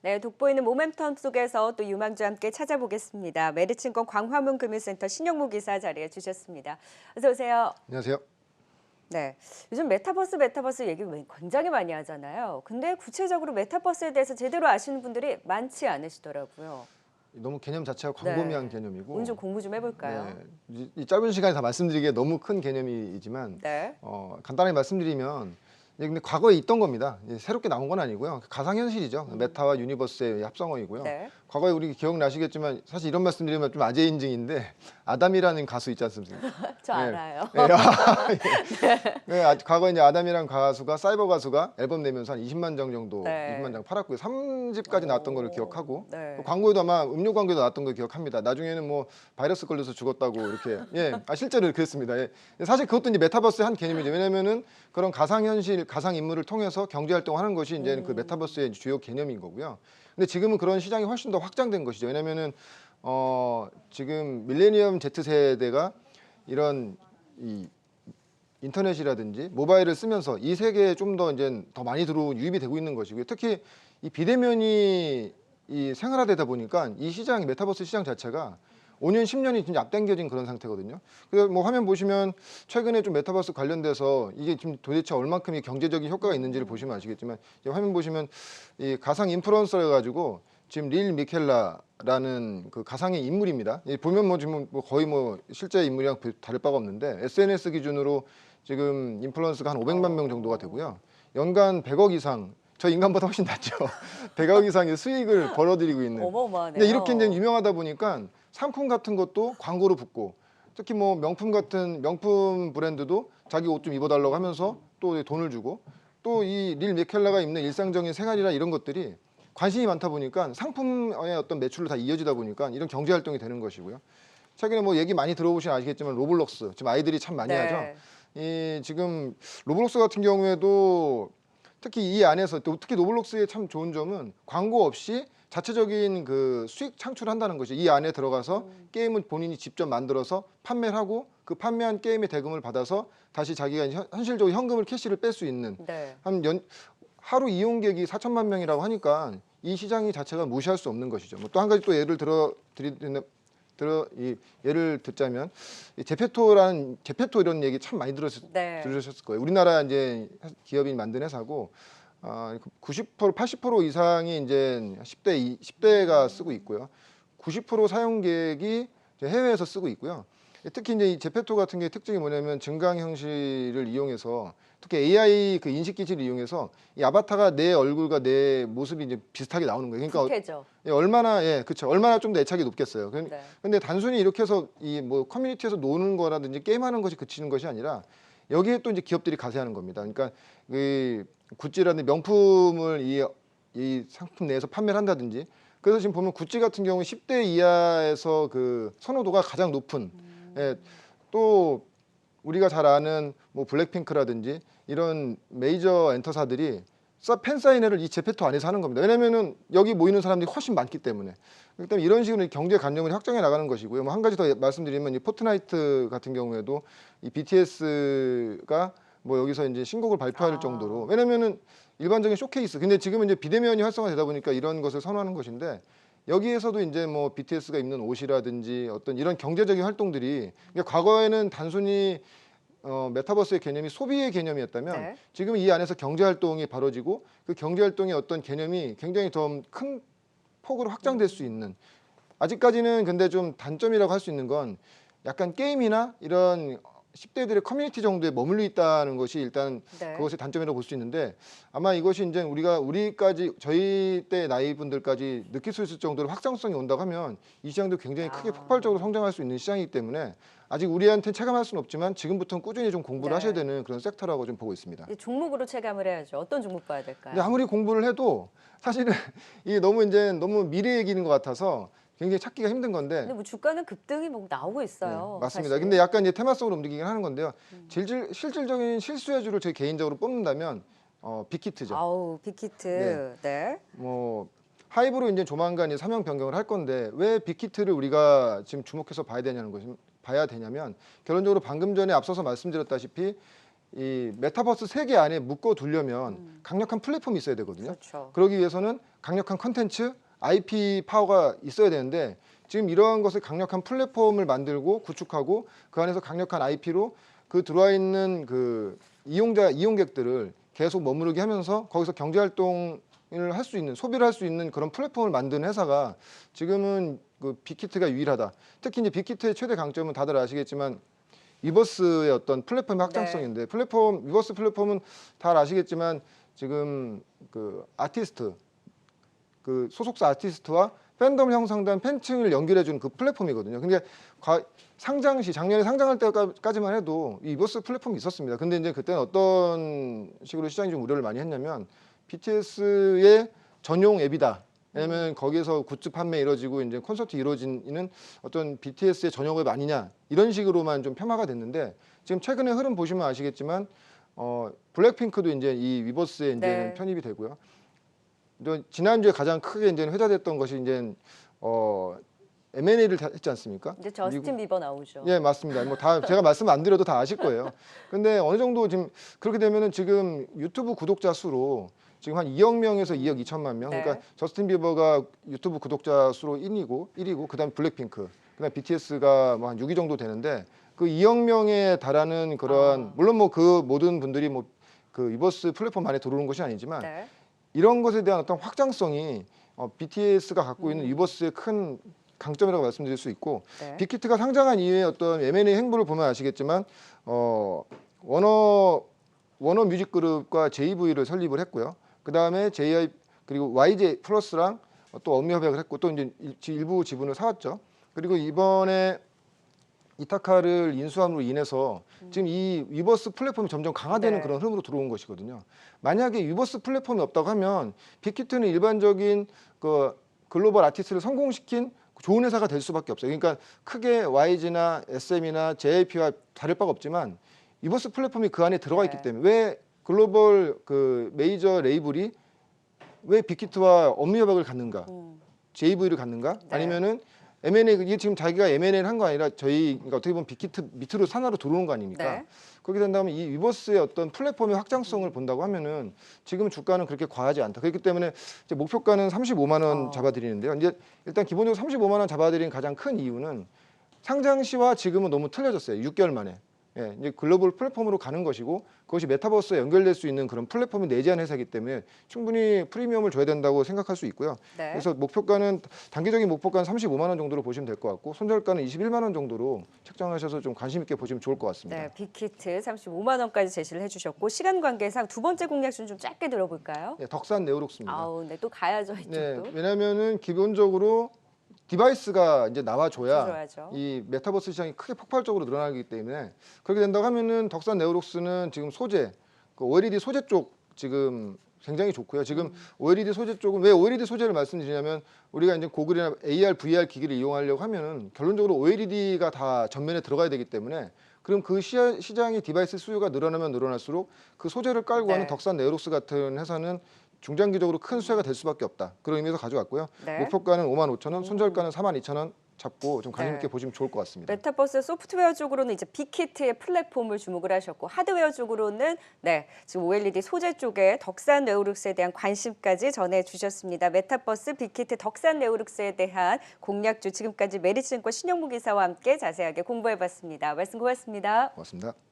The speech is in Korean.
네, 돋보이는 모멘텀 속에서 또 유망주와 함께 찾아보겠습니다. 메리츠증권 광화문 금융센터 신영무 기사 자리해 주셨습니다. 어서 오세요. 안녕하세요. 네, 요즘 메타버스 얘기 굉장히 많이 하잖아요. 근데 구체적으로 메타버스에 대해서 제대로 아시는 분들이 많지 않으시더라고요. 너무 개념 자체가 네. 광범위한 개념이고 오늘 좀 공부 좀 해볼까요? 이 짧은 시간에 다 말씀드리기에 너무 큰 개념이지만 네. 간단하게 말씀드리면 근데 과거에 있던 겁니다. 새롭게 나온 건 아니고요. 가상현실이죠. 메타와 유니버스의 합성어이고요. 네. 과거에 우리 기억나시겠지만 사실 이런 말씀드리면 좀 아재 인증인데 아담이라는 가수 있지 않습니까? 저 알아요. 과거에 이제 아담이라는 가수가 사이버 가수가 앨범 내면서 한 20만 장 정도, 네. 20만 장 팔았고요. 3집까지 나왔던 걸로 기억하고 네. 광고에도 아마 음료 광고에도 나왔던 걸 기억합니다. 나중에는 뭐 바이러스 걸려서 죽었다고 이렇게 실제로 그랬습니다. 사실 그것도 이제 메타버스의 한 개념이죠. 왜냐면은 그런 가상현실, 가상 인물을 통해서 경제 활동하는 것이 이제 그 메타버스의 주요 개념인 거고요. 근데 지금은 그런 시장이 훨씬 더 확장된 것이죠. 왜냐면은 지금 밀레니엄 Z 세대가 이런 이 인터넷이라든지 모바일을 쓰면서 이 세계에 좀 더 이제 더 많이 유입이 되고 있는 것이고요. 특히 이 비대면이 이 생활화되다 보니까 이 시장, 메타버스 시장 자체가 5년, 10년이 진짜 앞당겨진 그런 상태거든요. 그래서 뭐 화면 보시면 최근에 좀 메타버스 관련돼서 이게 지금 도대체 얼만큼의 경제적인 효과가 있는지를 보시면 아시겠지만 화면 보시면 이 가상 인플루언서여 가지고 지금 릴 미켈라라는 그 가상의 인물입니다. 보면 뭐 지금 뭐 거의 뭐 실제 인물이랑 다를 바가 없는데 SNS 기준으로 지금 인플루언서가 한 500만 명 정도가 되고요. 연간 100억 이상, 저 인간보다 훨씬 낫죠. 100억 이상의 수익을 벌어들이고 있는. 어마어마하네요. 근데 이렇게 이제 유명하다 보니까 상품 같은 것도 광고로 붙고, 특히 뭐 명품 같은 명품 브랜드도 자기 옷 좀 입어달라고 하면서 또 돈을 주고, 또 이 릴 미켈라가 입는 일상적인 생활이나 이런 것들이 관심이 많다 보니까 상품의 어떤 매출로 다 이어지다 보니까 이런 경제 활동이 되는 것이고요. 최근에 뭐 얘기 많이 들어보시면 아시겠지만 로블록스, 지금 아이들이 참 많이 하죠. 이 지금 로블록스 같은 경우에도 특히 이 안에서 또 특히 로블록스의 참 좋은 점은 광고 없이 자체적인 그 수익 창출을 한다는 거죠. 이 안에 들어가서 게임을 본인이 직접 만들어서 판매를 하고 그 판매한 게임의 대금을 받아서 다시 자기가 현실적으로 현금을 캐시를 뺄 수 있는 하루 이용객이 4천만 명이라고 하니까 이 시장이 자체가 무시할 수 없는 것이죠. 뭐 또 한 가지 또 예를 예를 듣자면 제페토 이런 얘기 참 많이 들으셨을 거예요. 우리나라 이제 기업이 만든 회사고 90% 80% 이상이 이제 10대가 쓰고 있고요. 90% 사용객이 해외에서 쓰고 있고요. 특히 이제 이 제페토 같은 게 특징이 뭐냐면 증강 형식을 이용해서 특히 AI 그 인식 기술을 이용해서 이 아바타가 내 얼굴과 내 모습이 이제 비슷하게 나오는 거예요. 그러니까 얼마나 그렇죠. 얼마나 좀 더 애착이 높겠어요. 근데 단순히 이렇게 해서 이 뭐 커뮤니티에서 노는 거라든지 게임하는 것이 그치는 것이 아니라 여기에 또 이제 기업들이 가세하는 겁니다. 그러니까 그 구찌라는 명품을 이 상품 내에서 판매를 한다든지 그래서 지금 보면 구찌 같은 경우 10대 이하에서 그 선호도가 가장 높은 또 우리가 잘 아는 뭐 블랙핑크라든지 이런 메이저 엔터사들이 팬 사인회를 이 제페토 안에서 하는 겁니다. 왜냐면은 여기 모이는 사람들이 훨씬 많기 때문에. 그렇기 때문에 이런 식으로 경제 관념을 확장해 나가는 것이고요. 뭐 한 가지 더 말씀드리면 이 포트나이트 같은 경우에도 이 BTS가 뭐 여기서 이제 신곡을 발표할 정도로 왜냐면은 일반적인 쇼케이스. 근데 지금은 이제 비대면이 활성화되다 보니까 이런 것을 선호하는 것인데 여기에서도 이제 뭐 BTS가 입는 옷이라든지 어떤 이런 경제적인 활동들이 그러니까 과거에는 단순히 메타버스의 개념이 소비의 개념이었다면 지금 이 안에서 경제 활동이 벌어지고 그 경제 활동의 어떤 개념이 굉장히 더 큰 폭으로 확장될 수 있는 아직까지는 근데 좀 단점이라고 할 수 있는 건 약간 게임이나 이런 10대들의 커뮤니티 정도에 머물러 있다는 것이 일단 그것의 단점이라고 볼 수 있는데 아마 이것이 이제 우리까지 저희 때 나이 분들까지 느낄 수 있을 정도로 확장성이 온다고 하면 이 시장도 굉장히 크게 폭발적으로 성장할 수 있는 시장이기 때문에 아직 우리한테 체감할 수는 없지만 지금부터는 꾸준히 좀 공부를 하셔야 되는 그런 섹터라고 좀 보고 있습니다. 종목으로 체감을 해야죠. 어떤 종목 봐야 될까요? 근데 아무리 공부를 해도 사실은 이게 너무 미래 얘기인 것 같아서 굉장히 찾기가 힘든 건데. 근데 뭐 주가는 급등이 뭐 나오고 있어요. 맞습니다. 사실. 근데 약간 이제 테마성으로 움직이긴 하는 건데요. 실질적인 실수요주를 제 개인적으로 뽑는다면 빅히트죠. 아우, 빅히트. 뭐 하이브로 이제 조만간 사명 변경을 할 건데 왜 빅히트를 우리가 지금 주목해서 봐야 되냐면 결론적으로 방금 전에 앞서서 말씀드렸다시피 이 메타버스 세계 안에 묶어 두려면 강력한 플랫폼이 있어야 되거든요. 그렇죠. 그러기 위해서는 강력한 컨텐츠, IP 파워가 있어야 되는데 지금 이러한 것을 강력한 플랫폼을 만들고 구축하고 그 안에서 강력한 IP로 그 들어와 있는 그 이용객들을 계속 머무르게 하면서 거기서 경제 활동을 할 수 있는, 소비를 할 수 있는 그런 플랫폼을 만드는 회사가 지금은 그 빅히트가 유일하다. 특히 이제 빅히트의 최대 강점은 다들 아시겠지만 위버스의 어떤 플랫폼의 확장성인데 위버스 플랫폼은 다 아시겠지만 지금 그 아티스트, 그 소속사 아티스트와 팬덤을 형성된 팬층을 연결해주는 그 플랫폼이거든요. 근데 작년에 상장할 때까지만 해도 이 위버스 플랫폼이 있었습니다. 근데 이제 그때는 어떤 식으로 시장이 좀 우려를 많이 했냐면 BTS의 전용 앱이다. 왜냐면 거기에서 굿즈 판매 이루어지고 이제 콘서트 이루어지는 어떤 BTS의 전용 앱 아니냐 이런 식으로만 좀 폄하가 됐는데 지금 최근의 흐름 보시면 아시겠지만 블랙핑크도 이제 이 위버스에 이제 네. 편입이 되고요. 또 지난주에 가장 크게 이제 회자됐던 것이 이제 M&A를 했지 않습니까? 이제 저스틴 비버 나오죠. 예, 맞습니다. 뭐 다 제가 말씀 안 드려도 다 아실 거예요. 근데 어느 정도 지금 그렇게 되면은 지금 유튜브 구독자 수로 지금 한 2억 명에서 2억 2천만 명. 네. 그러니까 저스틴 비버가 유튜브 구독자 수로 1위고 그다음 블랙핑크, 그다음 BTS가 뭐 한 6위 정도 되는데 그 2억 명에 달하는 그러한 물론 뭐 그 모든 분들이 뭐 그 위버스 플랫폼 안에 들어오는 것이 아니지만 네. 이런 것에 대한 어떤 확장성이 BTS가 갖고 있는 위버스의 큰 강점이라고 말씀드릴 수 있고 네. 빅히트가 상장한 이후에 어떤 M&A 행보를 보면 아시겠지만 워너 뮤직그룹과 JV를 설립을 했고요. 그 다음에 JI 그리고 YJ 플러스랑 또 업무 협약을 했고 또 이제 일부 지분을 사왔죠. 그리고 이번에 이타카를 인수함으로 인해서 지금 이 위버스 플랫폼이 점점 강화되는 네. 그런 흐름으로 들어온 것이거든요. 만약에 위버스 플랫폼이 없다고 하면 빅히트는 일반적인 그 글로벌 아티스트를 성공시킨 좋은 회사가 될 수밖에 없어요. 그러니까 크게 YG나 SM이나 JYP와 다를 바가 없지만 위버스 플랫폼이 그 안에 들어가 있기 네. 때문에 왜 글로벌 그 메이저 레이블이 왜 빅히트와 업무 협약을 갖는가? JV를 갖는가? 네. 아니면은 M&A 이게 지금 자기가 M&A를 한 거 아니라 그러니까 어떻게 보면 빅히트 밑으로 산하로 들어오는 거 아닙니까? 네. 그렇게 된다면 이 위버스의 어떤 플랫폼의 확장성을 본다고 하면은 지금 주가는 그렇게 과하지 않다. 그렇기 때문에 이제 목표가는 35만 원 잡아드리는데요. 이제 일단 기본적으로 35만 원 잡아드리는 가장 큰 이유는 상장 시와 지금은 너무 틀려졌어요. 6개월 만에. 예, 이제 글로벌 플랫폼으로 가는 것이고 그것이 메타버스에 연결될 수 있는 그런 플랫폼이 내재한 회사이기 때문에 충분히 프리미엄을 줘야 된다고 생각할 수 있고요. 네. 그래서 목표가는 단기적인 목표가는 35만 원 정도로 보시면 될 것 같고 손절가는 21만 원 정도로 책정하셔서 좀 관심 있게 보시면 좋을 것 같습니다. 네, 빅히트 35만 원까지 제시를 해주셨고 시간 관계상 두 번째 공략순 좀 짧게 들어볼까요? 네, 덕산 네오록스입니다. 아우, 네, 또 가야죠 네, 이쪽도. 왜냐하면은 기본적으로 디바이스가 이제 나와줘야 줘야죠. 이 메타버스 시장이 크게 폭발적으로 늘어나기 때문에 그렇게 된다고 하면은 덕산 네오록스는 지금 소재, 그 OLED 소재 쪽 지금 굉장히 좋고요. 지금 OLED 소재 쪽은 왜 OLED 소재를 말씀드리냐면 우리가 이제 고글이나 AR, VR 기기를 이용하려고 하면은 결론적으로 OLED가 다 전면에 들어가야 되기 때문에 그럼 그 시장의 디바이스 수요가 늘어나면 늘어날수록 그 소재를 깔고 네. 하는 덕산 네오록스 같은 회사는 중장기적으로 큰 수혜가 될 수밖에 없다. 그런 의미에서 가져왔고요. 네. 목표가는 5만 5천 원, 손절가는 4만 2천 원 잡고 좀 관심 네. 있게 보시면 좋을 것 같습니다. 메타버스 소프트웨어 쪽으로는 이제 빅히트의 플랫폼을 주목을 하셨고 하드웨어 쪽으로는 네, 지금 OLED 소재 쪽에 덕산 네오룩스에 대한 관심까지 전해주셨습니다. 메타버스 빅히트 덕산 네오룩스에 대한 공략주 지금까지 메리츠증권 신영무 기사와 함께 자세하게 공부해봤습니다. 말씀 고맙습니다. 고맙습니다.